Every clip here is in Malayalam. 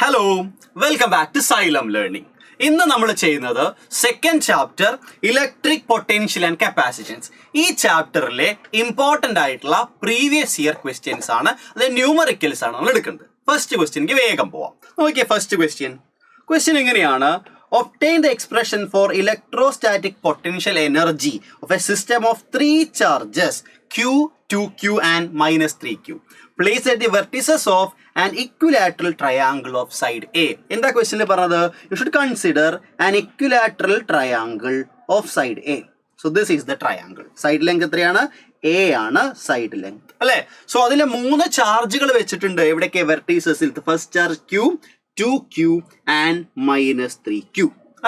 Hello, welcome back to Xylem Learning. ഇന്ന് നമ്മൾ ചെയ്യുന്നത് second chapter electric potential and capacitance. ഈ ചാപ്റ്ററിലെ ഇമ്പോർട്ടൻ്റ് ആയിട്ടുള്ള പ്രീവിയസ് ഇയർ ക്വസ്റ്റ്യൻസ് ആണ്, അത് ന്യൂമറിക്കൽസ് ആണ് നമ്മൾ എടുക്കുന്നത്. ഫസ്റ്റ് ക്വസ്റ്റ്യൻക്ക് വേഗം പോവാം. നോക്കിയേ, ഫസ്റ്റ് ക്വസ്റ്റ്യൻ എങ്ങനെയാണ്? Obtain the expression for electrostatic potential energy of a system of three charges Q, 2Q and minus 3Q. Place at the vertices of an equilateral triangle of side A. In the question, you should consider an equilateral triangle of side A. So this is the triangle. Side length A ആണ് side length. അല്ലേ? So അതിൽ മൂന്ന് ചാർജുകൾ വെച്ചിട്ടുണ്ട്. എവിടെയൊക്കെ? വെർട്ടീസസിൽ. First charge Q, 2Q and minus 3Q.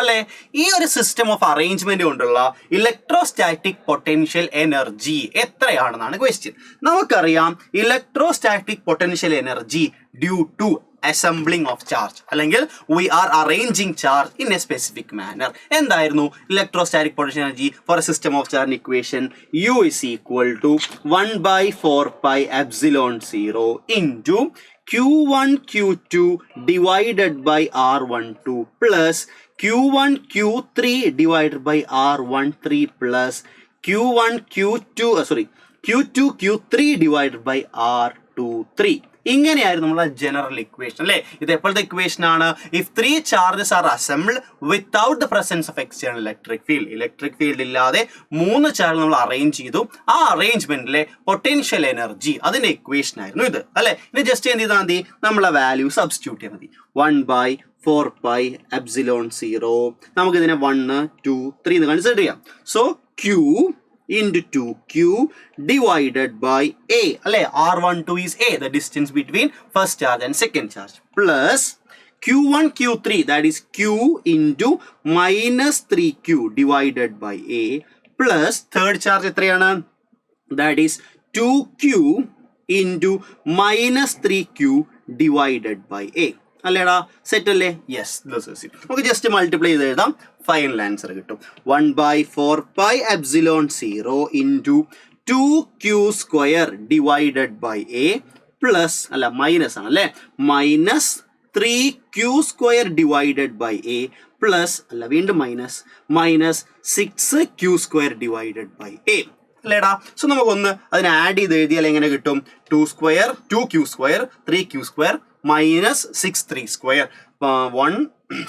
അല്ലേ? ഈ ഒരു സിസ്റ്റം ഓഫ് അറേഞ്ച്മെന്റ് കൊണ്ടുള്ള ഇലക്ട്രോസ്റ്റാറ്റിക് പൊട്ടൻഷ്യൽ എനർജി എത്രയാണെന്നാണ് ക്വസ്റ്റ്യൻ. നമുക്കറിയാം electrostatic potential energy due to assembling of charge അല്ലെങ്കിൽ we are arranging charge in a specific manner. എന്തായിരുന്നു electrostatic potential energy for a system of charge equation? U is equal to 1/4 pi epsilon 0 into Q1 Q2 divided by R12 plus Q1 Q3 divided by R13 plus Q2 Q3 divided by R23. ഇങ്ങനെയായിരുന്നു നമ്മളെ ജനറൽ ഇക്വേഷൻ അല്ലേ? ഇത് എപ്പോഴത്തെ ഇക്വേഷൻ ആണ്? If three charges are assembled without the presence of external electric field ഇല്ലാതെ മൂന്ന് ചാർജ് നമ്മൾ അറേഞ്ച് ചെയ്തു. ആ അറേഞ്ച്മെന്റിലെ പൊട്ടൻഷ്യൽ എനർജി അതിന്റെ ഇക്വേഷൻ ആയിരുന്നു ഇത് അല്ലെ. ഇനി ജസ്റ്റ് എന്ത് ചെയ്താൽ മതി? നമ്മളെ വാല്യൂ സബ്സ്റ്റിറ്റ്യൂട്ട് ചെയ്യാൻ മതി. 1/4 pi epsilon 0. നമുക്ക് ഇതിനെ 1, 2, 3 എന്ന് കൺസിഡർ ചെയ്യാം. So Q into 2Q divided by A. R12 is A, the distance between first charge and second charge, plus Q1 Q3, that is Q into minus 3Q divided by A, plus third charge എത്രയാണ്? That is 2Q into minus 3Q divided by A. അല്ലേടാ? സെറ്റ് അല്ലേ? Yes, this is it. നമുക്ക് ജസ്റ്റ് മൾട്ടിപ്ലൈ ചെയ്ത് എഴുതാം. ഫൈനൽ ആൻസർ കിട്ടും. 1/4 pi epsilon 0 into 2Q square divided by A plus minus ആണ് അല്ലേ? Minus 3Q square divided by A plus വീണ്ടും minus 6Q square divided by A. അല്ലേടാ? സോ നമുക്കൊന്ന് അതിനെ ആഡ് ചെയ്ത് എഴുതിയാൽ എങ്ങനെ കിട്ടും? 2Q square 3Q square minus 6 square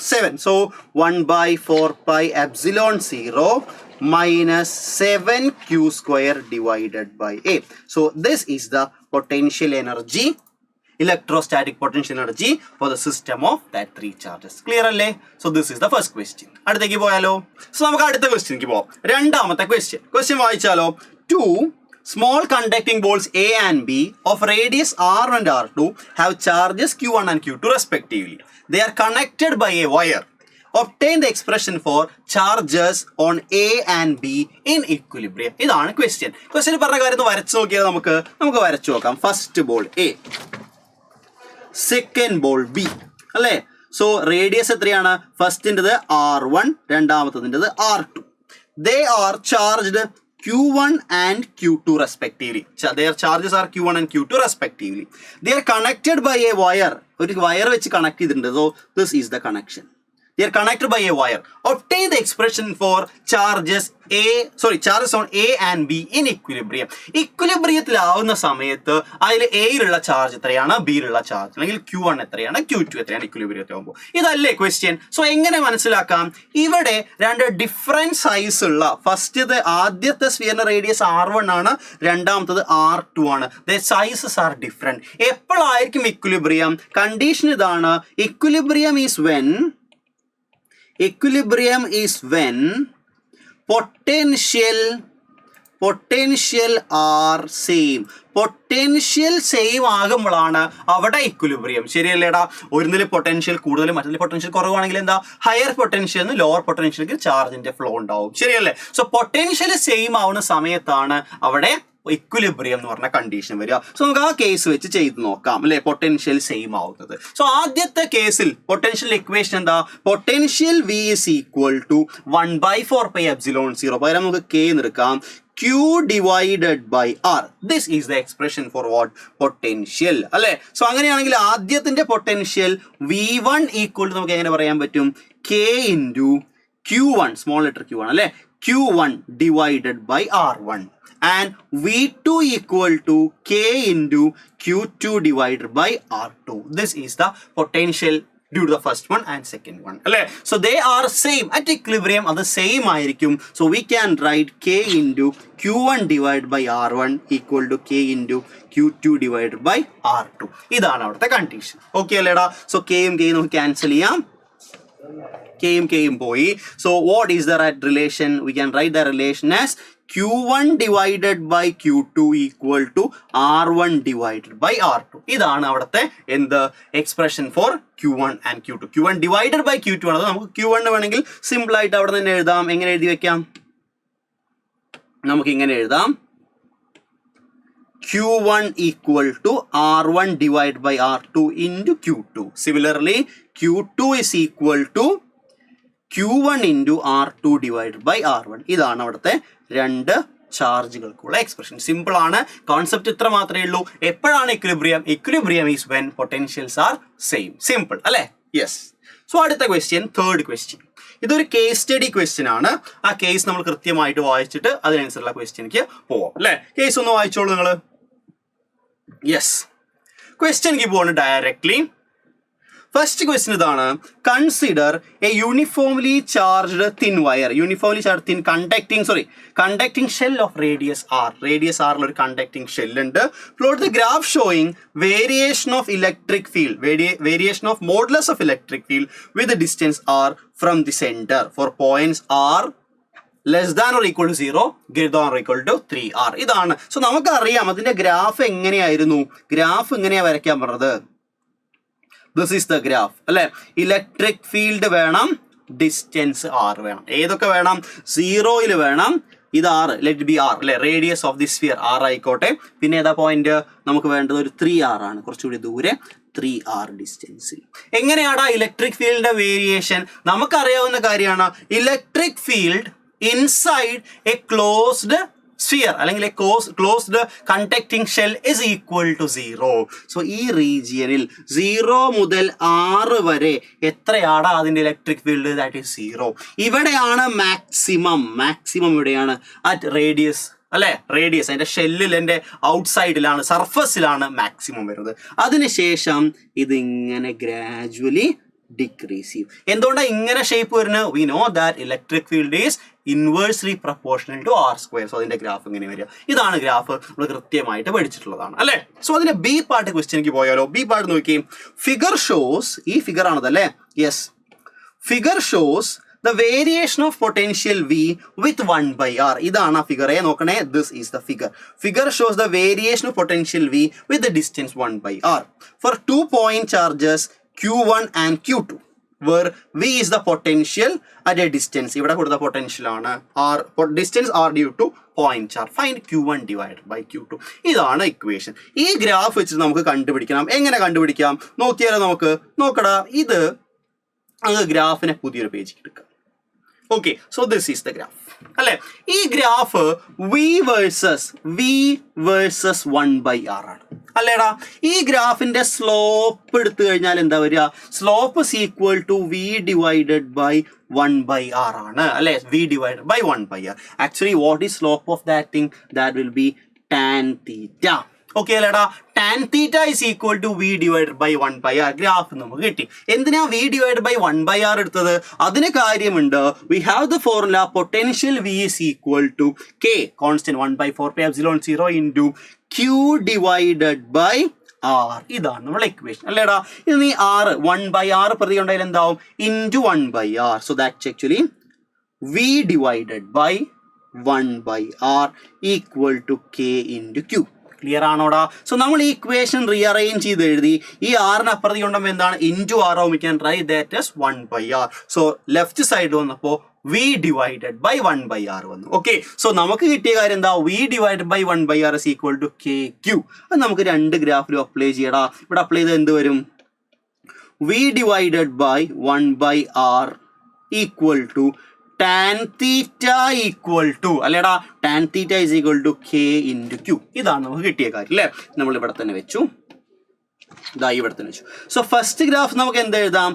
7. So 1/4 pi epsilon 0 minus 7Q square divided by A. So this is the potential energy, electrostatic potential energy for the system of that three charges. Clear അല്ലേ? So this is the first question. അടുത്തേക്ക് പോയാലോ? സോ നമുക്ക് അടുത്ത ക്വസ്റ്റ്യനിലേക്ക് പോവാം. രണ്ടാമത്തെ question വായിച്ചാലോ? 2 small conducting balls A and B of radius R1 and R2 have charges Q1 and Q2 respectively. They are connected by a wire. Obtain the expression for charges on A and B in equilibrium. ഇതാണ് ക്വസ്റ്റ്യൻ. ക്വസ്റ്റ്യൻ പറഞ്ഞ കാര്യം വരച്ചു നോക്കിയാൽ നമുക്ക് വരച്ചു നോക്കാം. First ball A, second ball B അല്ലേ? സോ റേഡിയസ് എത്രയാണ്? ഫസ്റ്റിൻ്റെത് R1, രണ്ടാമത്തതിൻ്റെത് R2. They are charged Q1 and Q2 respectively. Their charges are Q1 and Q2 respectively. They are connected by a wire. ഒരു വയർ വെച്ച് കണക്ട് ചെയ്തിട്ടുണ്ട്. So this is the connection. They are connected by a wire. Obtain the expression for charges on A and B in equilibrium. ഇക്വിലിബ്രിയത്തിലാവുന്ന സമയത്ത് അതിൽ എയിലുള്ള ചാർജ് എത്രയാണ്, ബിയിലുള്ള ചാർജ് അല്ലെങ്കിൽ Q1 എത്രയാണ്, Q2 എത്രയാണ് ഇക്വിലിബ്രിയത്തിലാവുമ്പോൾ. ഇതല്ലേ ക്വസ്റ്റ്യൻ. സോ എങ്ങനെ മനസ്സിലാക്കാം? ഇവിടെ രണ്ട് ഡിഫറെന്റ് സൈസ് ഉള്ള ആദ്യത്തെ സ്ഫിയറിന്റെ റേഡിയസ് R1 ആണ്, രണ്ടാമത്തത് R2 ആണ്. The sizes are different. എപ്പോഴായിരിക്കും ഇക്വിലിബ്രിയം? കണ്ടീഷൻ ഇതാണ്. Equilibrium is when potential are same. Potential same ആകുമ്പോഴാണ് അവിടെ ഇക്വിലിബ്രിയം. ശരിയല്ലേടാ? ഒരിതിൽ പൊട്ടൻഷ്യൽ കൂടുതലും മറ്റൊരു പൊട്ടൻഷ്യൽ കുറവാണെങ്കിൽ എന്താ? ഹയർ പൊട്ടൻഷ്യൽ നിന്ന് ലോവർ പൊട്ടൻഷ്യലിലേക്ക് ചാർജിന്റെ ഫ്ലോ ഉണ്ടാവും. ശരിയല്ലേ? സോ പൊട്ടൻഷ്യൽ സെയിം ആവുന്ന സമയത്താണ് അവിടെ ഇക്വിലിബ്രിയം എന്ന് പറഞ്ഞ കണ്ടീഷൻ വരിക. സോ നമുക്ക് ആ കേസ് വെച്ച് ചെയ്ത് നോക്കാം അല്ലെ, പൊട്ടൻഷ്യൽ സെയിം ആവുന്നത്. സോ ആദ്യത്തെ കേസിൽ പൊട്ടൻഷ്യൽ ഇക്വേഷൻ എന്താ? Potential V is equal to 1/4 pi epsilon 0. പകരം നമുക്ക് K എന്ന് എടുക്കാം. Q divided by R. This is the expression for what? Potential. അല്ലേ? സോ അങ്ങനെയാണെങ്കിൽ ആദ്യത്തിന്റെ പൊട്ടൻഷ്യൽ V1 ഈക്വൽ നമുക്ക് എങ്ങനെ പറയാൻ പറ്റും? K into Q1, small letter Q1 അല്ലേ? Q1 divided by R1. And V2 equal to K into Q2 divided by R2. This is the potential due to the first one and second one. So they are same at equilibrium, are the same ആയിരിക്കും. So we can write K into Q1 divided by R1 equal to K into Q2 divided by R2. ഇതാണ് അവിടുത്തെ കണ്ടീഷൻ. ഓക്കെ അല്ലേടാ? സോ കെയും കെയും നമുക്ക് ക്യാൻസൽ ചെയ്യാം. കെയും പോയി. So what is the right relation? We can write the relation as Q1 divided by Q2 equal to R1 divided by R2. ഇതാണ് അവിടുത്തെ എന്ത് expression for Q1 and Q2. Q1 divided by Q2 ആണ്. നമുക്ക് Q1 വേണമെങ്കിൽ സിമ്പിൾ ആയിട്ട് അവിടെ തന്നെ എഴുതാം. എങ്ങനെ എഴുതി വെക്കാം? നമുക്ക് ഇങ്ങനെ എഴുതാം. Q1 equal to R1 divided by R2 into Q2. Similarly, Q2 is equal to Q1 into R2 divided by R1. ഇതാണ് അവിടുത്തെ രണ്ട് ചാർജുകൾക്കുള്ള എക്സ്പ്രഷൻ. സിമ്പിൾ ആണ്, കോൺസെപ്റ്റ് ഇത്ര മാത്രമേ ഉള്ളൂ. എപ്പോഴാണ് equilibrium? Equilibrium is when potentials are same. Simple അല്ലേ? യെസ്. സോ അടുത്ത ക്വസ്റ്റ്യൻ, തേർഡ് ക്വസ്റ്റ്യൻ. ഇതൊരു കേസ് സ്റ്റഡി ക്വസ്റ്റ്യൻ ആണ്. ആ കേസ് നമ്മൾ കൃത്യമായിട്ട് വായിച്ചിട്ട് അതിനനുസരിച്ചുള്ള ക്വസ്റ്റ്യനിക്ക് പോവാം അല്ലേ? കേസ് ഒന്ന് വായിച്ചോളൂ നിങ്ങൾ. യെസ്, ക്വസ്റ്റ്യനിക്ക് പോവാണ് ഡയറക്ട്ലി. ഫസ്റ്റ് ക്വസ്റ്റ്യൻ ഇതാണ്. Consider a uniformly charged thin wire, uniformly charge thin conducting shell of radius R. Radius ആറിൽ ഒരു കണ്ടക്ടിങ് ഷെൽ ഉണ്ട്. Plot the graph showing variation of electric field, variation of modulus of electric field with distance R from the centre for points R less than or equal to 0, greater than or equal to 3R. ഇതാണ്. സോ നമുക്കറിയാം അതിന്റെ ഗ്രാഫ് എങ്ങനെയായിരുന്നു. ഗ്രാഫ് എങ്ങനെയാ വരയ്ക്കാൻ പറഞ്ഞത്? This is the graph അല്ലെ? ഇലക്ട്രിക് ഫീൽഡ് വേണം, ഡിസ്റ്റൻസ് R വേണം. ഏതൊക്കെ വേണം? 0 വേണം, ഇത് R, ലെറ്റ് ബി R അല്ലെ? Radius of the sphere R ആയിക്കോട്ടെ. പിന്നെ ഏതാ പോയിന്റ് നമുക്ക് വേണ്ടത്? ഒരു 3R ആണ്, കുറച്ചുകൂടി ദൂരെ 3R ഡിസ്റ്റൻസിൽ. എങ്ങനെയാണ് ഇലക്ട്രിക് ഫീൽഡിന്റെ വേരിയേഷൻ? നമുക്കറിയാവുന്ന കാര്യമാണ്. Electric field inside a closed sphere അല്ലെങ്കിൽ closed conducting shell is equal to 0. So ഈ റീജിയനിൽ 0 മുതൽ R വരെ എത്രയാണ് അതിന്റെ ഇലക്ട്രിക് ഫീൽഡ്? That is 0. ഇവിടെയാണ് മാക്സിമം ഇവിടെയാണ് അറ്റ് റേഡിയസ് അല്ലെ? റേഡിയസ് അതിന്റെ ഷെല്ലിൽ, എൻ്റെ ഔട്ട്സൈഡിലാണ്, സർഫസിലാണ് മാക്സിമം വരുന്നത്. അതിനുശേഷം ഇതിങ്ങനെ ഗ്രാജുവലി ഡിക്രീസ് ചെയ്യും. എന്തുകൊണ്ടാണ് ഇങ്ങനെ ഷേപ്പ് വരുന്നത്? We know that electric field is inversely proportional to R². So അതിന്റെ ഗ്രാഫ് ഇങ്ങനെ വരിക. ഇതാണ് ഗ്രാഫ്, നമ്മൾ കൃത്യമായിട്ട് പഠിച്ചിട്ടുള്ളതാണ് അല്ലേ? സോ അതിന്റെ ബി പാർട്ട് ക്വസ്റ്റ്യനിക്ക് പോയാലോ? ബി പാർട്ട് നോക്കി. ഫിഗർ ഷോസ്, ഈ ഫിഗർ ആണത് അല്ലേ? Yes. Figure shows the variation of potential V with 1/R. ഇതാണ് ആ ഫിഗർ. നോക്കണേ, this is the figure. Figure shows the variation of potential V with the distance 1/R for 2 point charges Q1 and Q2 where V is the potential at a distance. ഇവിടെ കൊടുത്ത പൊട്ടൻഷ്യൽ ആണ് R, distance R due to point charge. Find Q1 divided by Q2. ഇതാണ് ഇക്വേഷൻ. ഈ ഗ്രാഫ് വെച്ചിട്ട് നമുക്ക് കണ്ടുപിടിക്കണം. എങ്ങനെ കണ്ടുപിടിക്കാം? നോക്കിയാലോ നമുക്ക്. നോക്കടാ, ഇത് അങ്ങ് ഗ്രാഫിനെ പുതിയൊരു പേജിൽ എടുക്കാം. Okay, so this is the graph അല്ലെ? ഈ ഗ്രാഫ് V വേഴ്സസ് 1/R ആണ് അല്ലേടാ? ഈ ഗ്രാഫിന്റെ സ്ലോപ്പ് എടുത്തു കഴിഞ്ഞാൽ എന്താ വരിക? Slope is equal to V divided by 1/R ആണ് അല്ലെ? V divided by 1/R. Actually, what is slope of that thing? That will be tan theta. Okay അല്ലേടാ? tan theta is equal to V divided by 1/R. Graph നമുക്ക് കിട്ടി. എന്തിനാ V divided by 1/R എടുത്തത്? അതിന് കാര്യമുണ്ട്. We have the formula potential V is equal to K, constant 1/4πε0 into Q divided by R. ഇതാണ് നമ്മളെ ഇക്വേഷൻ അല്ലേടാ? ഇത് നീ R 1/R പ്രതി ഉണ്ടായാൽ എന്താവും? Into 1/R. So that's actually V divided by 1/R equal to K into Q. Clear ആണോടാ? സോ നമ്മൾ ഈ ഇക്വേഷൻ റീഅറേഞ്ച് ചെയ്ത് എഴുതി. ഈ ആറിന് അപ്പുറത്ത് കൊണ്ടുമ്പോൾ എന്താണ്? ഇൻറ്റു R ആവും. We can write that as 1/R. So left side വന്നപ്പോൾ V divided by 1/R വന്നു. ഓക്കെ, സോ നമുക്ക് കിട്ടിയ കാര്യം എന്താ? V divided by 1/R is equal to KQ. അത് നമുക്ക് രണ്ട് ഗ്രാഫിലും അപ്ലൈ ചെയ്യടാ. ഇവിടെ അപ്ലൈ ചെയ്ത് എന്ത് വരും? V divided by 1/R equal to tan theta equal to അല്ലേടാ tan theta is equal to k into q. ഇതാണ് നമുക്ക് കിട്ടിയ കാര്യം അല്ലേ. നമ്മൾ ഇവിടെ തന്നെ വെച്ചു, ഇതാ ഇവിടെ തന്നെ വെച്ചു. സോ ഫസ്റ്റ് ഗ്രാഫ് നമുക്ക് എന്ത് എഴുതാം?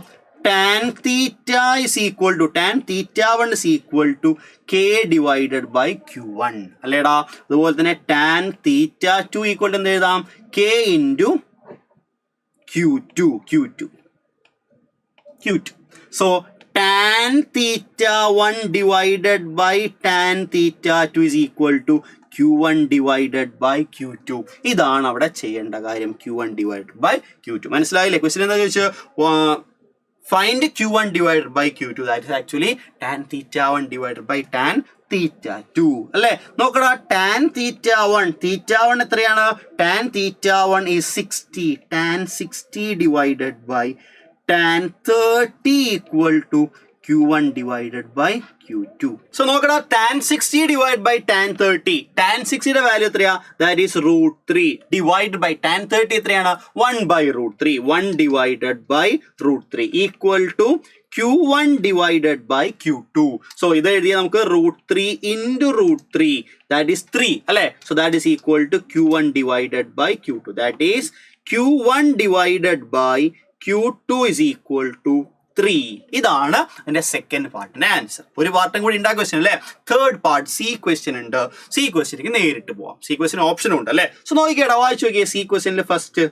tan theta is equal to tan theta 1 is equal to k divided by q1 അല്ലേടാ. അതുപോലെ തന്നെ tan theta 2 equal to എന്ത് എഴുതാം? k into q2. So tan theta 1 divided by tan theta 2 is equal to q1 divided by q2. ഇതാണ് അവിടെ ചെയ്യേണ്ട കാര്യം, q1 divided by q2. മനസ്സിലായില്ലേ? ക്വസ്റ്റ്യൻ എന്താ ചോദിച്ചു? Find q1 divided by q2. That is actually tan theta 1 divided by tan theta 2 അല്ലേ. നോക്കടാ, tan theta 1 എത്രയാണ്? tan theta 1 is 60. tan 60 divided by tan 30 equal to q1 divided by q2. So നോക്കടാ, tan 60 divided by tan 30. tan 60 യുടെ വാല്യൂ എത്രയാ? That is √3 divided by tan 30 എത്രയാണ്? 1 by √3. 1 divided by √3 equal to q1 divided by q2. So ഇത് എഴുതിയാൽ നമുക്ക് √3 into √3, that is 3 അല്ലേ. So that is equal to q1 divided by q2. That is q1 divided by q2 is equal to 3. ഇതാണ് എൻ്റെ സെക്കൻഡ് പാർട്ടിന്റെ ആൻസർ. ഒരു പാർട്ടും കൂടി ഉണ്ടാകുക ക്വസ്റ്റ്യൻ അല്ലേ. തേർഡ് പാർട്ട് സി ക്വസ്റ്റ്യൻ ഉണ്ട്. സി ക്വസ്റ്റ്യനിലേക്ക് നേരിട്ട് പോവാം. സി ക്വസ്റ്റ്യൻ ഓപ്ഷനും ഉണ്ട് അല്ലേ. സോ നോക്കിക്കേടാ, വായിച്ചു നോക്കിയേ. സി ക്വസ്റ്റ്യനിൽ first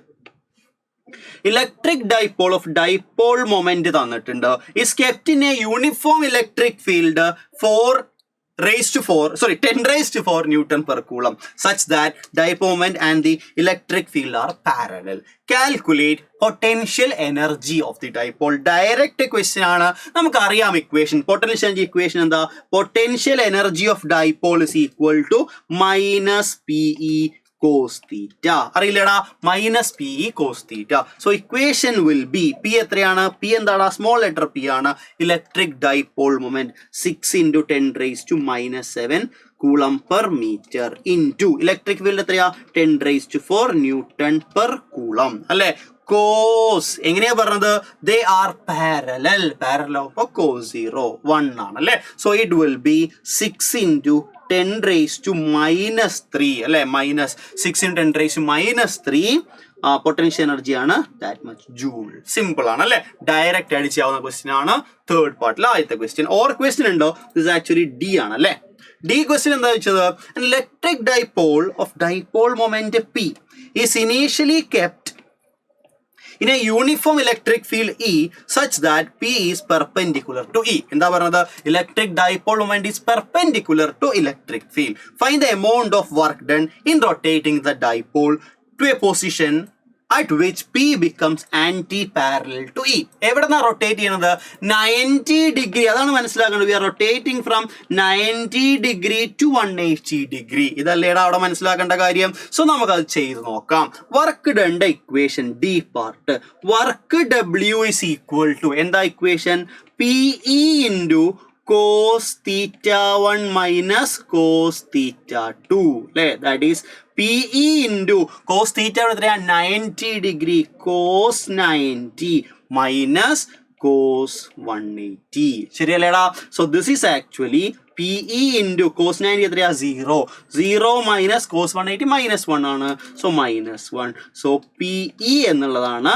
electric dipole of dipole moment തന്നിട്ടുണ്ട്. Is kept in a uniform electric field 10 raised to 4 Newton per coulomb such that dipole moment and the electric field are parallel. Calculate potential energy of the dipole. Direct question ആണ്. നമുക്കറിയാം ഇക്വേഷൻ. പൊട്ടൻഷ്യൽ എനർജി ഇക്വേഷൻ എന്താ? Potential energy of dipole is equal to -PE cos theta. അറിയില്ലടാ, -PE cos theta. So equation will be P എത്രയാണ്? P എന്താണ്? സ്മോൾ ലെറ്റർ P ആണ്. Electric dipole moment 6 into 10 raised to -7 coulomb per meter into electric field എത്രയാ? 10 raised to 4 Newton per coulomb അല്ലേ. കോസ് എങ്ങനെയാ പറഞ്ഞത്? They are parallel. Parallel of cos 0 1 ആണ് അല്ലേ. So it will be 6 into 10 raised to -3 അല്ലേ. -6 into 10 raised to -3 potential energy ആണ്. That much joule. സിമ്പിൾ ആണ് അല്ലേ. ഡയറക്റ്റ് ആയിട്ട് ചെയ്യാവുന്ന ക്വസ്റ്റ്യൻ ആണ്. തേർഡ് പാർട്ടിലെ ആദ്യത്തെ ക്വസ്റ്റ്യൻ. ഓർ ക്വസ്റ്റ്യൻ ഉണ്ടോ? ദിസ് ആക്ച്വലി ഡി ആണ് അല്ലേ. ഡി ക്വസ്റ്റ്യൻ എന്താ വെച്ചത്? Electric dipole of dipole moment P is initially kept in a uniform electric field E such that P is perpendicular to E. എന്താ പറഞ്ഞത്? electric dipole moment is perpendicular to electric field. Find the amount of work done in rotating the dipole to a position at which P becomes anti-parallel to E. എവിടെന്നാ റൊട്ടേറ്റ് ചെയ്യുന്നത്? 90 ഡിഗ്രി. അതാണ് മനസ്സിലാക്കേണ്ടത്. We are rotating from 90 degree to 180 degree. ഇതല്ലേടാ അവിടെ മനസ്സിലാക്കേണ്ട കാര്യം. സോ നമുക്കത് ചെയ്ത് നോക്കാം. വർക്ക് ഡണ്ടെ equation D part. Work W is equal to എന്താ equation? PE into cos theta 1 minus cos theta 2 അല്ലേ. That is PE into cos theta എത്രയാ? 90 ഡിഗ്രി cos 90 മൈനസ് cos 180. ശരിയല്ലേടാ. So this is actually PE into cos 90 എത്രയാ? 0 മൈനസ് cos 180 -1 ആണ്. സോ -1. സോ PE എന്നുള്ളതാണ്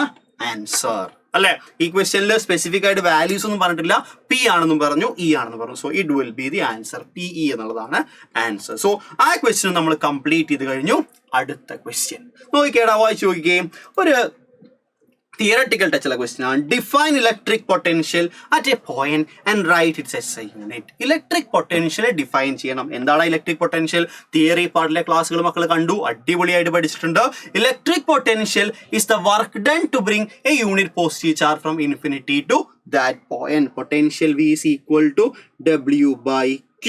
ആൻസർ അല്ലെ. ഈ ക്വസ്റ്റ്യനിൽ സ്പെസിഫിക് ആയിട്ട് വാല്യൂസ് ഒന്നും പറഞ്ഞിട്ടില്ല. P ആണെന്നും പറഞ്ഞു, E ആണെന്നും പറഞ്ഞു. So it will be the answer. PE എന്നുള്ളതാണ് ആൻസർ. സോ ആ ക്വസ്റ്റ്യൻ നമ്മൾ കംപ്ലീറ്റ് ചെയ്ത് കഴിഞ്ഞു. അടുത്ത ക്വസ്റ്റ്യൻ നോക്കിക്കേടാ, വായിച്ചു നോക്കിക്കേ. ഒരു തിയറട്ടിക്കൽ ടച്ചുള്ള ക്വസ്റ്റ്യൻ ആണ്. Define electric potential at a point and write its SI unit. Electric potential define ചെയ്യണം. എന്താണ് ഇലക്ട്രിക് പൊട്ടൻഷ്യൽ? തിയറി പാർട്ടിലെ ക്ലാസ്സുകൾ മക്കൾ കണ്ടു, അടിപൊളിയായിട്ട് പഠിച്ചിട്ടുണ്ട്. Electric potential is the work done to bring a unit positive charge from infinity to that point. Potential V is equal to W by Q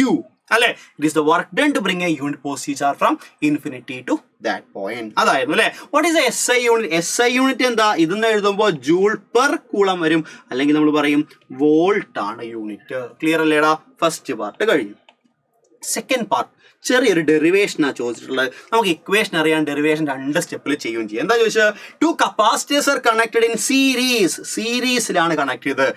അല്ലെ. It is the work done to bring a unit positive charge from infinity to that point. അതായിരുന്നു അല്ലെ. What is SI unit? SI unit എന്താ? ഇതെന്ന് എഴുതുമ്പോൾ ജൂൾ പെർ കൂളം വരും, അല്ലെങ്കിൽ നമ്മൾ പറയും വോൾട്ട് ആണ് യൂണിറ്റ്. ക്ലിയർ അല്ലേടാ? ഫസ്റ്റ് പാർട്ട് കഴിഞ്ഞു. സെക്കൻഡ് പാർട്ട് ചെറിയൊരു ഡെറിവേഷനാണ് ചോദിച്ചിട്ടുള്ളത്. നമുക്ക് ഇക്വേഷൻ അറിയാൻ ഡെറിവേഷൻ 2 സ്റ്റെപ്പിൽ ചെയ്യുകയും ചെയ്യാം. എന്താ ചോദിച്ചാൽ 2 capacitors are connected in സീരീസിലാണ് കണക്ട് ചെയ്തത്.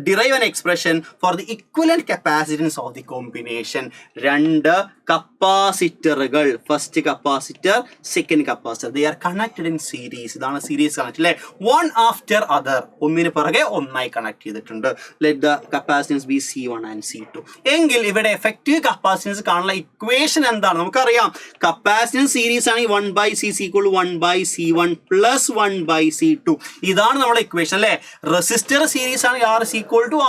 Derive an expression for the equivalent capacitance of the combination. 2 കപ്പാസിറ്ററുകൾ, first capacitor, second capacitor, they are connected in series. ഇതാണ് സീരീസ് കണക്ട് അല്ലേ, one after other, ഒന്നിന് പിറകെ ഒന്നായി കണക്ട് ചെയ്തിട്ടുണ്ട്. let the capacitance be C1 and C2. എങ്കിൽ ഇവിടെ എഫക്റ്റീവ് കപ്പാസിറ്റൻസ് കാണുന്ന ഇക്വേഷൻ എന്താണ് നമുക്കറിയാം. കപ്പാസിറ്റൻസ് സീരീസ് ആണെങ്കിൽ 1/C = 1/C1 + 1/C2. ഇതാണ് നമ്മുടെ ഇക്വേഷൻ അല്ലേ. റെസിസ്റ്റർ സീരീസ് ആണെങ്കിൽ R =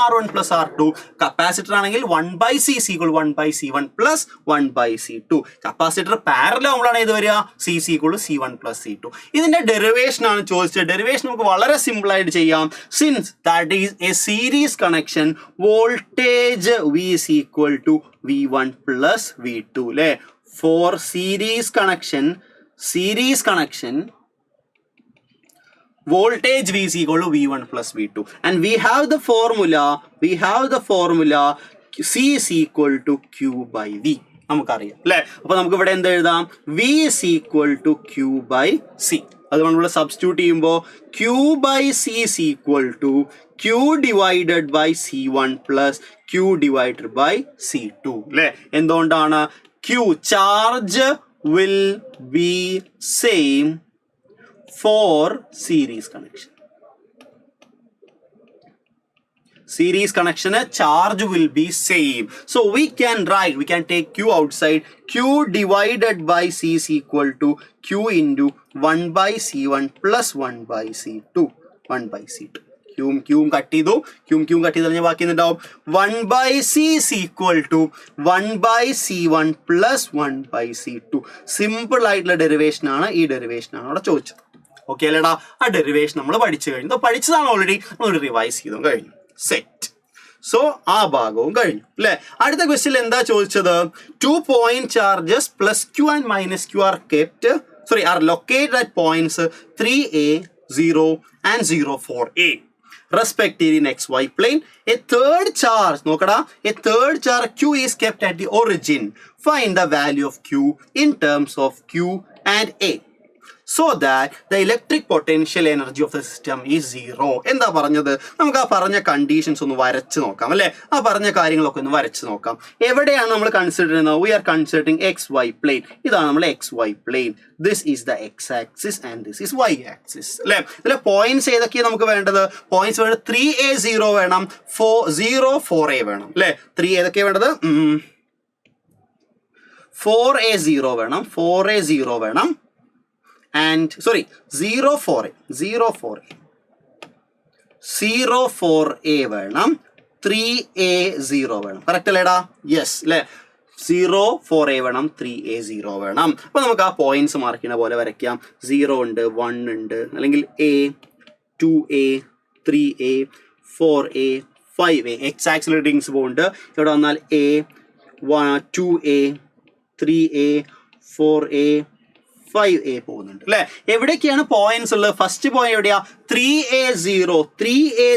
R1 + R2. കപ്പാസിറ്റർ ആണെങ്കിൽ 1/C = 1/C1 + 1/C2. Capacitor parallel ആകുമ്പോഴാണ് ഇത് വരിക C = C1 + C2. ഇതിന്റെ ഡെറിവേഷൻ ആണ് ചോദിച്ചത്. ഡെറിവേഷൻ നമുക്ക് വളരെ സിമ്പിൾ ആയിട്ട് ചെയ്യാം. Since that is a series connection, voltage V = V1 + V2 അല്ലേ. For series connection voltage V = V1 + V2, and we have the formula C = Q/V. നമുക്കറിയാം അല്ലേ. അപ്പൊ നമുക്ക് ഇവിടെ എന്ത് എഴുതാം, V = Q/C. അത് നമ്മൾ സബ്സ്റ്റിറ്റ്യൂട്ട് ചെയ്യുമ്പോൾ Q/C = Q divided by C1 plus Q divided by C2 അല്ലേ. എന്തുകൊണ്ടാണ്? Q charge will be same for series connection. Series connection charge will be same. So we can take Q outside. Q divided by C is equal to Q into 1/C1 plus 1/C2. 1/C2. Q cut ചെയ്തു കഴിഞ്ഞാൽ ബാക്കി ഉണ്ടാവും 1/C is equal to 1/C1 plus 1/C2. Simple ആയിട്ടുള്ള ഡെറിവേഷൻ ആണ്. ഈ ഡെറിവേഷൻ ആണ് അവിടെ ചോദിച്ചത്. ഓക്കെ അല്ലേടാ. ആ ഡെറിവേഷൻ നമ്മൾ പഠിച്ചതാണ് ഓൾറെഡി. നമ്മൾ റിവൈസ് ചെയ്തു കഴിഞ്ഞു. സെറ്റ്. സോ ആ ഭാഗവും കഴിഞ്ഞു അല്ലേ. അടുത്ത ക്വസ്റ്റ്യൻ എന്താ ചോദിച്ചത്? 2 point charges plus Q and minus Q are located at points 3A, 0 and 0, 4A respectively in XY plane. A third charge Q is kept at the origin. Find the value of Q in terms of Q and A, so that the electric potential energy of the system is 0. എന്താ പറഞ്ഞത്? നമുക്ക് ആ പറഞ്ഞ കണ്ടീഷൻസ് ഒന്ന് വരച്ച് നോക്കാം അല്ലേ. ആ പറഞ്ഞ കാര്യങ്ങളൊക്കെ ഒന്ന് വരച്ച് നോക്കാം. എവിടെയാണ് നമ്മൾ കൺസിഡർ ചെയ്യുന്നത്? We are considering XY plane. ഇതാണ് നമ്മൾ XY plane. This is the X axis and this is Y axis അല്ലേ. ഇതിലെ പോയിന്റ്സ് ഏതൊക്കെയാണ് നമുക്ക് വേണ്ടത്? പോയിന്റ്സ് വേണ്ടത് 3A 0 വേണം, 0 4A വേണം അല്ലേ. 3 ഏതൊക്കെയാണ് വേണ്ടത്? 4A 0 വേണം, 4A 0 വേണം, and 0 4A വേണം, 3A 0 വേണം. കറക്റ്റ് അല്ലേടാ? യെസ് അല്ലേ. 0 4A വേണം, 3A 0 വേണം. അപ്പൊ നമുക്ക് ആ പോയിന്റ്സ് മാർക്ക് ചെയ്യുന്ന പോലെ വരയ്ക്കാം. 0 ഉണ്ട്, 1 ഉണ്ട്, അല്ലെങ്കിൽ A, 2A, 3A, 4A, 5A. X axle readings പോകുന്നുണ്ട്. ഇവിടെ വന്നാൽ A, 2A, 3A, 4A, 5A പോകുന്നുണ്ട് അല്ലെ. എവിടേക്കാണ് പോയിന്റ്സ് ഉള്ളത്? ഫസ്റ്റ് പോയിന്റ് എവിടെയാ? 3A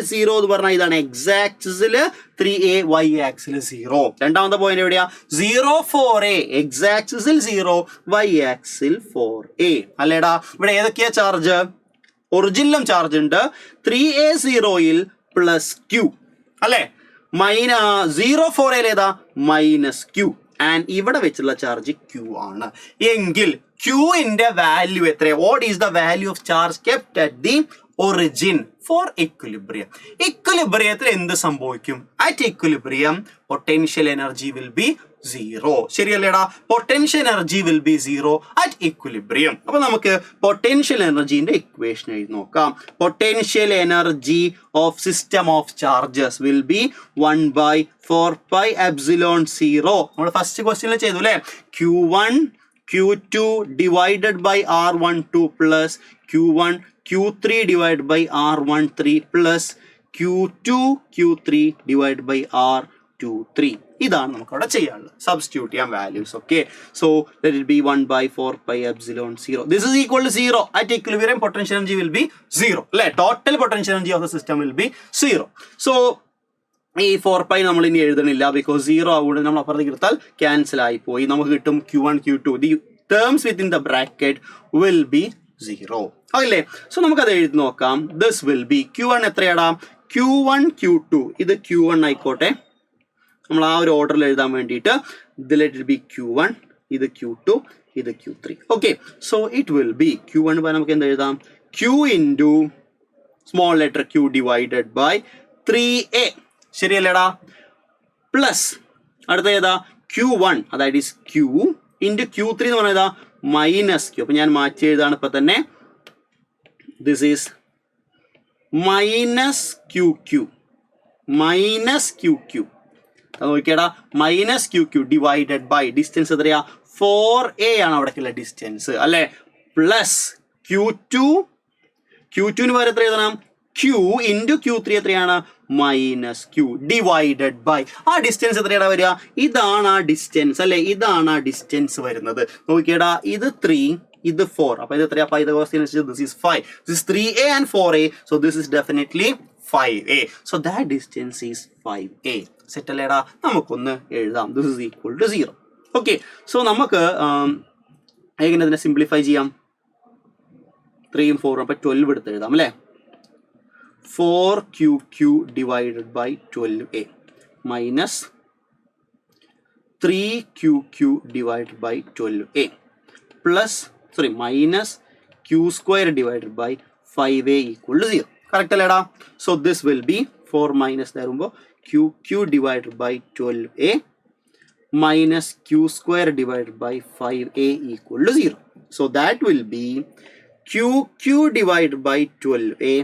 0 എന്ന് പറഞ്ഞാൽ ഇതാണ് എക്സ് ആക്സിസിൽ, 3A Y ആക്സിൽ 0. രണ്ടാമത്തെ പോയിന്റ് എവിടെയാ? 0 4A എക്സ് ആക്സിസിൽ 0, Y ആക്സിൽ 4A അല്ലേടാ. ഇവിടെ ഏതൊക്കെയാ ചാർജ്? ഒറിജിനലും ചാർജ് ഉണ്ട്. 3A 0യിൽ പ്ലസ് Q അല്ലെ. 0 4A ഏതാ? -Q. ആൻഡ് ഇവിടെ വെച്ചുള്ള ചാർജ് Q ആണ്. എങ്കിൽ Qന്റെ വാല്യൂ എത്ര? What is the value of charge kept at the origin for equilibrium? ഇക്വിലിബ്രിയത്തിൽ എന്ത് സംഭവിക്കും? At equilibrium potential energy will be 0. ശരിയല്ലേടാ? Potential energy will be 0 at equilibrium. അപ്പൊ നമുക്ക് പൊട്ടൻഷ്യൽ എനർജിന്റെ ഇക്വേഷൻ എഴുതി നോക്കാം. Potential energy of system of charges will be 1/4πε0. നമ്മൾ ഫസ്റ്റ് ക്വസ്റ്റ്യനിൽ ചെയ്തു അല്ലേ. Q1 Q2 divided by R12 plus Q1 Q3 divided by R13 plus Q2 Q3 divided by R23. ഇതാണ് നമുക്ക് അവിടെ ചെയ്യാനുള്ളത്. സബ്സ്റ്റിറ്റ്യൂട്ട് ചെയ്യാൻ values. Okay. So let it be 1/4πε0. This is equal to 0. At equilibrium potential energy will be 0 അല്ലേ. Total potential energy of the system will be 0. So ഈ 4π നമ്മൾ ഇനി എഴുതണില്ല, ബിക്കോസ് 0 ആവുകൊണ്ട് നമ്മൾ അപ്പുറത്തേക്ക് എടുത്താൽ ക്യാൻസൽ ആയി പോയി. നമുക്ക് കിട്ടും Q1 Q2. The terms within the bracket will be 0. അല്ലേ? സോ നമുക്കത് എഴുതി നോക്കാം. This will be Q1 എത്രയാടാ? Q1 Q2. ഇത് Q1 ആയിക്കോട്ടെ, നമ്മൾ ആ ഒരു ഓർഡറിൽ എഴുതാൻ വേണ്ടിയിട്ട്. ഇതിൽ ഇറ്റ് ബി Q1, ഇത് Q2, ഇത് Q3. Okay, so it will be Q1 നമുക്ക് എന്ത് എഴുതാം? Q into small letter Q divided by 3a. ശരിയല്ലേടാ? പ്ലസ് അടുത്ത ഏതാ? Q1, അതായത് Q ഇൻറ്റു Q3 എന്ന് പറഞ്ഞാൽ ഏതാ? Minus Q. അപ്പൊ ഞാൻ മാറ്റി എഴുതാണ് ഇപ്പൊ തന്നെ. This is minus QQ, minus QQ. നോക്കിയടാ, മൈനസ് QQ ഡിവൈഡഡ് ബൈ ഡിസ്റ്റൻസ് എത്രയാ? 4a ആണ് അവിടേക്കുള്ള ഡിസ്റ്റൻസ് അല്ലെ? പ്ലസ് Q2 പകരം എത്ര എഴുതണം? Q ഇൻറ്റു Q3 എത്രയാണ്? മൈനസ് Q ഡിവൈഡഡ് ബൈ ആ ഡിസ്റ്റൻസ് എത്രയാടാ വരിക? ഇതാണ് ആ ഡിസ്റ്റൻസ് അല്ലെ? ഇതാണ് ആ ഡിസ്റ്റൻസ് വരുന്നത്. നോക്കിയടാ, ഇത് 3, ഇത് 4. അപ്പൊ ഇത് എത്രയാ? This is 5. This 3a and 4a. So this is definitely 5a. So that distance is 5a. Set അല്ലേടാ? നമുക്കൊന്ന് എഴുതാം. This is equal to 0. Okay, so നമുക്ക് എങ്ങനെ അതിനെ സിംപ്ലിഫൈ ചെയ്യാം? 3ഉം 4ഉം അപ്പൊ 12 എടുത്ത് എഴുതാം അല്ലേ? 4QQ divided by 12a minus 3QQ divided by 12a plus minus Q² divided by 5a equal to 0. Correct അല്ലേടാ? So this will be 4 minus തരുമ്പോൾ QQ divided by 12a minus Q² divided by 5a equal to 0. So that will be QQ divided by 12a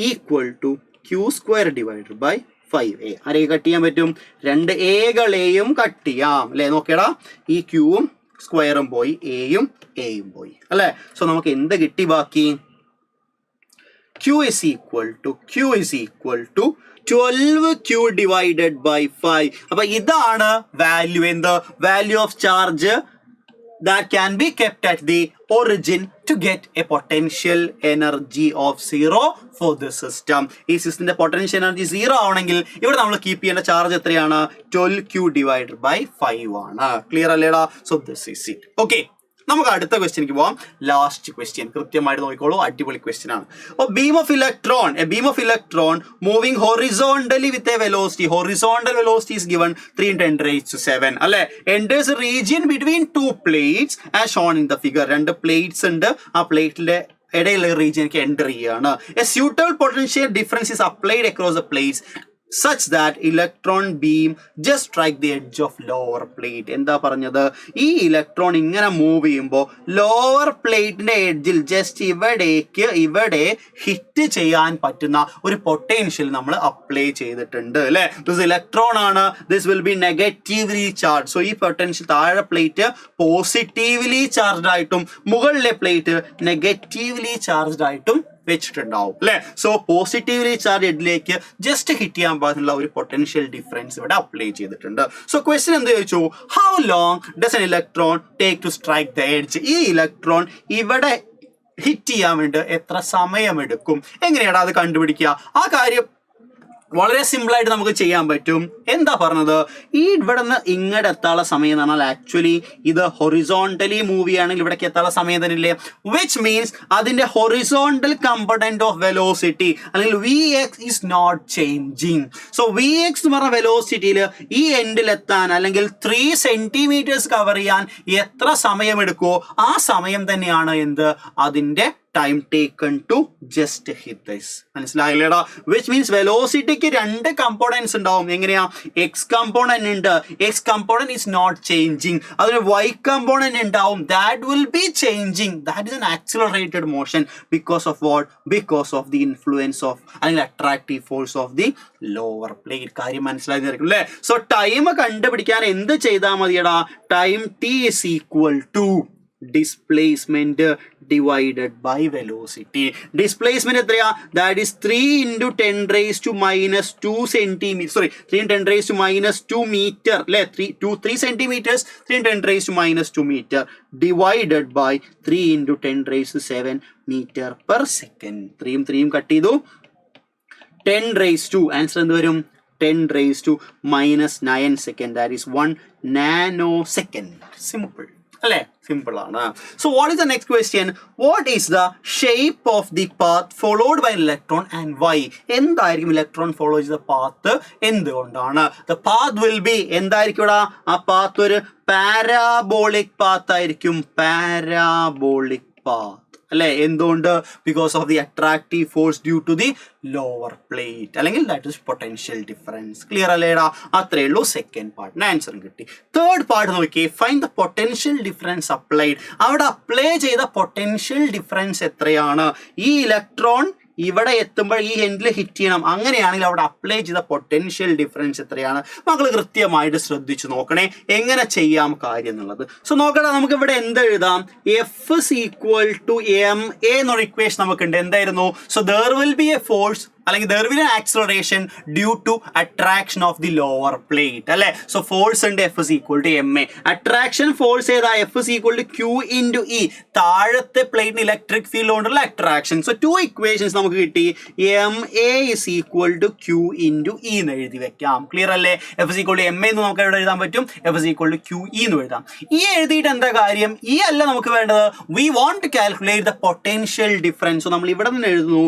equal to Q² divided by 5a. ആരെ കട്ട് ചെയ്യാൻ പറ്റും? രണ്ട് എകളെയും കട്ട് ചെയ്യാം അല്ലേ? നോക്കിയടാ, ഈ ക്യൂവും സ്ക്വയറും പോയി, എയും പോയി അല്ലേ? സോ നമുക്ക് എന്ത് കിട്ടി ബാക്കി? Q is equal to 12Q divided by 5. അപ്പൊ ഇതാണ് വാല്യൂ. എന്ത് value of charge that can be kept at the origin to get a potential energy of 0 for the system. ഈ സിസ്റ്റത്തിന്റെ പൊട്ടൻഷ്യൽ എനർജി 0 ആവണമെങ്കിൽ ഇവിടെ നമ്മൾ കീപ്പ് ചെയ്യേണ്ട ചാർജ് എത്രയാണ്? 12Q divided by 5 ആണ്. ക്ലിയർ അല്ലേടാ? So this is it. Okay, നമുക്ക് അടുത്ത ക്വസ്റ്റ്യനിക്ക് പോവാം. ലാസ്റ്റ് ക്വസ്റ്റ്യൻ കൃത്യമായിട്ട് നോക്കിക്കോളൂ, അടിപൊളി ക്വസ്റ്റ്യൻ ആണ്. Beam of electron moving horizontally with a velocity. Horizontal velocity is given 3 × 10⁷ അല്ലെ? Enters region between 2 plates as shown in the figure. 2 plates ഉണ്ട്, ആ പ്ലേറ്റിലെ ഇടയിലുള്ള റീജിയനിലേക്ക് എൻ്റർ ചെയ്യാണ്. A suitable potential difference is applied across the plates such that electron beam just strike the edge of lower plate. എന്താ പറഞ്ഞത്? ഈ ഇലക്ട്രോൺ ഇങ്ങനെ മൂവ് ചെയ്യുമ്പോൾ ലോവർ പ്ലേറ്റിന്റെ എഡ്ജിൽ ജസ്റ്റ് ഇവിടെ ഹിറ്റ് ചെയ്യാൻ പറ്റുന്ന ഒരു പൊട്ടൻഷ്യൽ നമ്മൾ അപ്ലൈ ചെയ്തിട്ടുണ്ട് അല്ലെ? ദിസ് ഇലക്ട്രോൺ ആണ്. This will be negatively charge. So ഈ പൊട്ടൻഷ്യൽ താഴെ പ്ലേറ്റ് പോസിറ്റീവ്ലി ചാർജ്ഡ് ആയിട്ടും മുകളിലെ പ്ലേറ്റ് നെഗറ്റീവ്ലി ചാർജ്ഡ് ആയിട്ടും വെച്ചിട്ടുണ്ടാവും അല്ലെ? സോ പോസിറ്റീവ്ലി ചാർജ് എഡിലേക്ക് ജസ്റ്റ് ഹിറ്റ് ചെയ്യാൻ പാടുള്ള ഒരു പൊട്ടൻഷ്യൽ ഡിഫറൻസ് ഇവിടെ അപ്ലൈ ചെയ്തിട്ടുണ്ട്. സോ ക്വസ്റ്റ്യൻ എന്ത് ചോദിച്ചു? How long does an electron take to strike the edge? ഈ ഇലക്ട്രോൺ ഇവിടെ ഹിറ്റ് ചെയ്യാൻ വേണ്ടി എത്ര സമയമെടുക്കും? എങ്ങനെയാണ് അത് കണ്ടുപിടിക്കുക? ആ കാര്യം വളരെ സിമ്പിൾ ആയിട്ട് നമുക്ക് ചെയ്യാൻ പറ്റും. എന്താ പറഞ്ഞത്? ഈ ഇവിടെ നിന്ന് ഇങ്ങോട്ട് എത്താനുള്ള സമയം എന്ന് പറഞ്ഞാൽ ആക്ച്വലി ഇത് ഹൊറിസോണ്ടലി മൂവ് ചെയ്യുകയാണെങ്കിൽ ഇവിടേക്ക് എത്താനുള്ള സമയം തന്നെയില്ലേ? വിച്ച് മീൻസ് അതിന്റെ ഹൊറിസോണ്ടൽ കമ്പണന്റ് ഓഫ് വെലോസിറ്റി അല്ലെങ്കിൽ Vx is not changing. So Vx എന്ന് പറഞ്ഞ വെലോസിറ്റിയിൽ ഈ എൻഡിൽ എത്താൻ അല്ലെങ്കിൽ 3 സെന്റിമീറ്റേഴ്സ് കവർ ചെയ്യാൻ എത്ര സമയം എടുക്കുമോ ആ സമയം തന്നെയാണ് എന്ത് അതിന്റെ time taken to just hit this. മനസ്സിലായില്ലേടാ? വിച്ച് മീൻസ് വെലോസിറ്റിക്ക് 2 കമ്പോണൻസ് ഉണ്ടാവും. എങ്ങനെയാ? എക്സ് കമ്പോണന്റ് ഉണ്ട്, X component is not changing. അതിന് വൈ കമ്പോണന്റ് ഉണ്ടാവും, that will be changing. That is an accelerated motion because of what? Because of the influence of അല്ലെങ്കിൽ attractive force of the lower plate. കാര്യം മനസ്സിലായിരിക്കും അല്ലേ? സോ ടൈം കണ്ടുപിടിക്കാൻ എന്ത് ചെയ്താൽ മതിയടാ? Time t is equal to displacement divided by velocity. Displacement എത്രയാ? That is 3 × 10⁻² centimeters. 3 × 10⁻² meter അല്ലേ? 3 centimeters, 3 × 10⁻² meter divided by 3 × 10⁷ meter per second. 3ഉം 3ഉം cut ചെയ്തു. 10⁻², ആൻസർ എന്ത് വരും? 10 raised to minus 9 second. That is 1 nanosecond. Simple. Simple. So what is the next question? What is the shape of the path followed by an electron and why? എന്തായിരിക്കും electron follows the path എന്തുകൊണ്ടാണ്? The path will be എന്തായിരിക്കും? ആ path ഒരു parabolic path ആയിരിക്കും. Parabolic path. എന്തുകൊണ്ട്? Because of the attractive force due to the lower plate. അല്ലെങ്കിൽ that is potential difference. Clear അല്ലേടാ? അത്രേ ഉള്ളൂ സെക്കൻഡ് പാർട്ടിന് ആൻസർ കിട്ടി. തേർഡ് പാർട്ട് നോക്കിയേ, find the potential difference applied. അവിടെ അപ്ലൈ ചെയ്ത പൊട്ടൻഷ്യൽ ഡിഫറൻസ് എത്രയാണ്? ഈ ഇലക്ട്രോൺ ഇവിടെ എത്തുമ്പോൾ ഈ എൻഡിൽ ഹിറ്റ് ചെയ്യണം. അങ്ങനെയാണെങ്കിൽ അവിടെ അപ്ലൈ ചെയ്ത പൊട്ടൻഷ്യൽ ഡിഫറൻസ് എത്രയാണ്? മക്കൾ കൃത്യമായിട്ട് ശ്രദ്ധിച്ചു നോക്കണേ എങ്ങനെ ചെയ്യാം കാര്യം എന്നുള്ളത്. സോ നോക്കടാ, നമുക്ക് ഇവിടെ എന്ത് എഴുതാം? F is equal to M A എന്നൊരു ഇക്വേഷൻ നമുക്കുണ്ട്. എന്തായിരുന്നു? So there will be a force അല്ലെങ്കിൽ there will be an acceleration due to attraction of the lower plate. അല്ലേ? So force ഉണ്ട് F is equal to ma. Attraction force ഏതാ? F is equal to Q into E. താഴത്തെ പ്ലേറ്റിന് ഇലക്ട്രിക് ഫീൽഡ് കൊണ്ടുള്ള അട്രാക്ഷൻ. സോ ടു ഇക്വേഷൻസ് നമുക്ക് കിട്ടി. ma is equal to Q into E എന്ന് എഴുതി വെക്കാം. ക്ലിയർ അല്ലേ? F is equal to ma എന്ന് നമുക്ക് എവിടെ എഴുതാൻ പറ്റും? F is equal to QE എന്ന് എഴുതാം. ഈ എഴുതിയിട്ട് എന്താ കാര്യം? ഈ അല്ല നമുക്ക് വേണ്ടത്. We want to calculate the potential difference. So നമ്മൾ ഇവിടെ നിന്ന് എഴുതുന്നു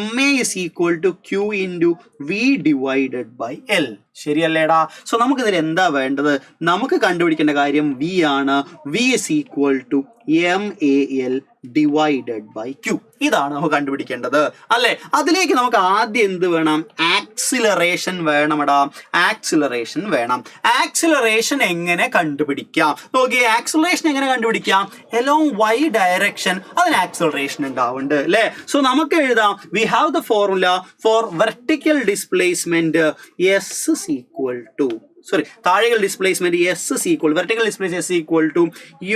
ma is equal to Q into V divided by L. ശരിയല്ലേടാ? സോ നമുക്ക് ഇതിൽ എന്താ വേണ്ടത്? നമുക്ക് കണ്ടുപിടിക്കേണ്ട കാര്യം V ആണ്. V is equal to MAL divided by Q. ഇതാണ് നമുക്ക് കണ്ടുപിടിക്കേണ്ടത് അല്ലേ? അതിലേക്ക് നമുക്ക് ആദ്യം എന്ത് വേണം? ആക്സിലറേഷൻ വേണമെടാ. ആക്സിലറേഷൻ വേണം. ആക്സിലറേഷൻ എങ്ങനെ കണ്ടുപിടിക്കാം? നോക്കിയേ, ആക്സിലറേഷൻ എങ്ങനെ കണ്ടുപിടിക്കാം? എലോങ് y ഡയറക്ഷൻ അതിന് ആക്സിലറേഷൻ ഉണ്ടാവുന്നുണ്ട് അല്ലേ? സോ നമുക്ക് എഴുതാം, we have the formula for vertical displacement S is equal to താഴെയുള്ള displacement S is equal, vertical displacement S is equal to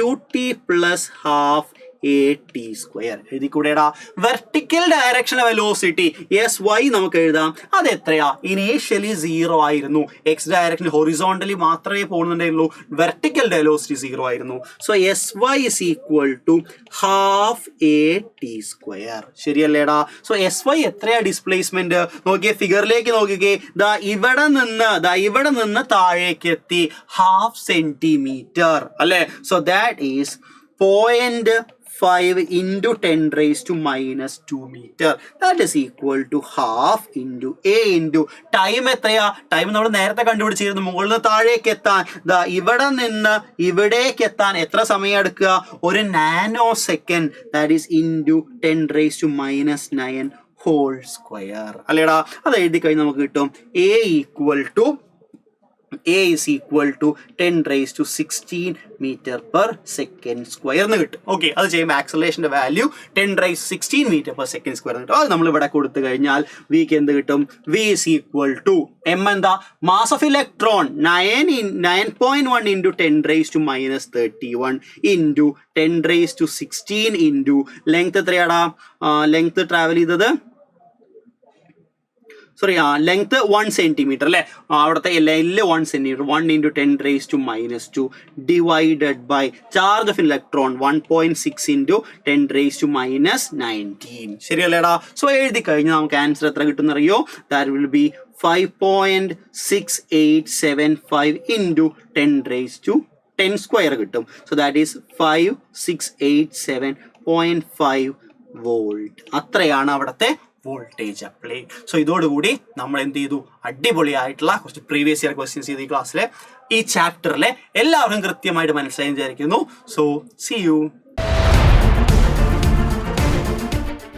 ut plus half at square. എഴുതിക്കൂടെടാ? വെർട്ടിക്കൽ ഡയറക്ഷണൽ വെലോസിറ്റി SY നമുക്ക് എഴുതാം. അത് എത്രയാ? ഇനീഷ്യലി 0 ആയിരുന്നു. എക്സ് ഡയറക്ഷൻ ഹൊറിസോണ്ടലി മാത്രമേ പോകുന്നുണ്ടായിരുന്നുള്ളൂ. വെർട്ടിക്കൽ വെലോസിറ്റി 0 ആയിരുന്നു. So SY is equal to half at square. ശരിയല്ലേടാ? സോ SY എത്രയാ ഡിസ്പ്ലേസ്മെന്റ്? നോക്കിയേ, ഫിഗറിലേക്ക് നോക്കിക്കേ. ഇവിടെ നിന്ന് താഴേക്ക് എത്തി ഹാഫ് സെന്റിമീറ്റർ അല്ലേ? So that is 0.5 into 10 raised to minus 2 meter. That is equal to half into A into time. എത്രയാ? ടൈം നമ്മൾ നേരത്തെ കണ്ടുപിടിച്ചിരുന്നു. മുകളിൽ നിന്ന് താഴേക്ക് എത്താൻ ഇവിടെ നിന്ന് ഇവിടേക്ക് എത്താൻ എത്ര സമയം എടുക്കുക? ഒരു nano second. That is into 10 raised to minus 9 whole square. അല്ലേടാ? അത് എഴുതി കഴിഞ്ഞ് നമുക്ക് കിട്ടും A is equal to 10 raised to 16 meter per second square എന്ന് കിട്ടും. ഓക്കെ, അത് ചെയ്യുമ്പോൾ ആക്സലറേഷന്റെ value 10 raised 16 meter per second square എന്ന് കിട്ടും. അത് നമ്മൾ ഇവിടെ കൊടുത്തു കഴിഞ്ഞാൽ വിക്ക് എന്ത് കിട്ടും? V is equal to M എന്താ? Mass of electron 9.1 into 10 raised to minus 31 into 10 raised to 16 into length എത്രയാടാ? ലെങ്ത് ട്രാവൽ ചെയ്തത് ലെങ്ത് 1 സെന്റിമീറ്റർ അല്ലേ? അവിടുത്തെ L 1 centimetre. 1 into 10 raised to minus 2 divided by charge of electron 1.6 into 10 raised to minus 19. ശരിയല്ലേടാ? So എഴുതി കഴിഞ്ഞാൽ നമുക്ക് ആൻസർ എത്ര കിട്ടുന്ന അറിയോ? That will B 5.6875 into 10 raised to 10 square കിട്ടും. So that is 5687.5 volt. അത്രയാണ് അവിടുത്തെ വോൾട്ടേജ് അപ്ലൈ. സോ ഇതോടുകൂടി നമ്മൾ എന്ത് ചെയ്തു? അടിപൊളിയായിട്ടുള്ള കുറച്ച് പ്രീവിയസ് ഇയർ ക്വസ്റ്റ്യൻസ് ചെയ്ത് ഈ ക്ലാസ്സിലെ ഈ ചാപ്റ്ററിലെ എല്ലാവർക്കും കൃത്യമായിട്ട് മനസ്സിലായി വിചാരിക്കുന്നു. So see U.